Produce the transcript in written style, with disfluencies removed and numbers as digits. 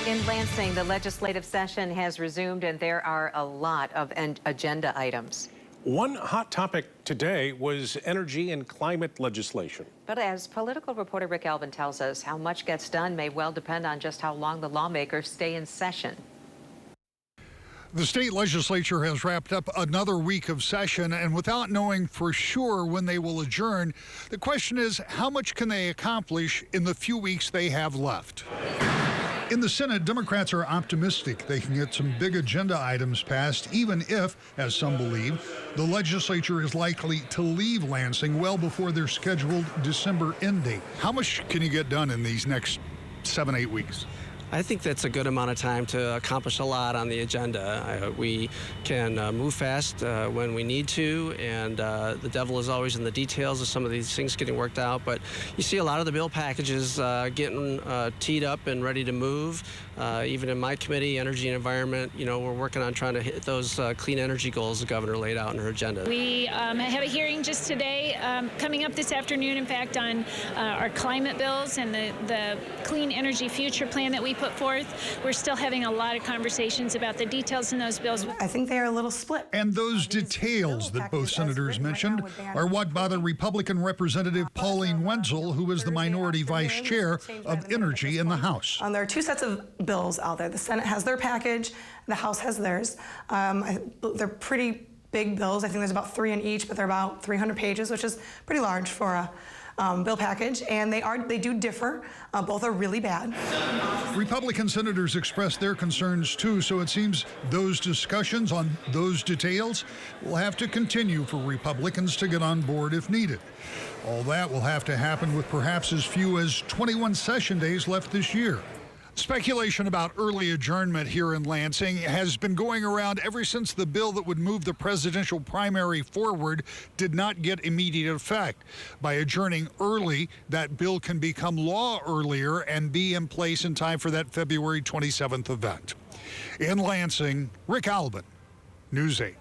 In Lansing, the legislative session has resumed, and there are a lot of agenda items. One hot topic today was energy and climate legislation. But as political reporter Rick Albin tells us, how much gets done may well depend on just how long the lawmakers stay in session. The state legislature has wrapped up another week of session, and without knowing for sure when they will adjourn, the question is, how much can they accomplish in the few weeks they have left? In the Senate, Democrats are optimistic they can get some big agenda items passed, even if, as some believe, the legislature is likely to leave Lansing well before their scheduled December end date. How much can you get done in these next 7-8 weeks? I think that's a good amount of time to accomplish a lot on the agenda. We can move fast when we need to, and the devil is always in the details of some of these things getting worked out. But you see a lot of the bill packages getting teed up and ready to move. Even in my committee, Energy and Environment, we're working on trying to hit those clean energy goals the governor laid out in her agenda. We have a hearing just today, coming up this afternoon, in fact, on our climate bills and the clean energy future plan that we put forth. We're still having a lot of conversations about the details in those bills. I think they are a little split. And those details that both senators mentioned are what bother Republican Representative Pauline Wenzel, who is the minority vice chair of Energy in the House. There are two sets of bills out there. The Senate has their package, the House has theirs. They're pretty big bills. I think there's about 3 in each, but they're about 300 pages, which is pretty large for a bill package, and they do differ. Both are really bad. Republican senators expressed their concerns too, so it seems those discussions on those details will have to continue for Republicans to get on board if needed. All that will have to happen with perhaps as few as 21 session days left this year. Speculation about early adjournment here in Lansing has been going around ever since the bill that would move the presidential primary forward did not get immediate effect. By adjourning early, that bill can become law earlier and be in place in time for that February 27th event. In Lansing, Rick Albin, News 8.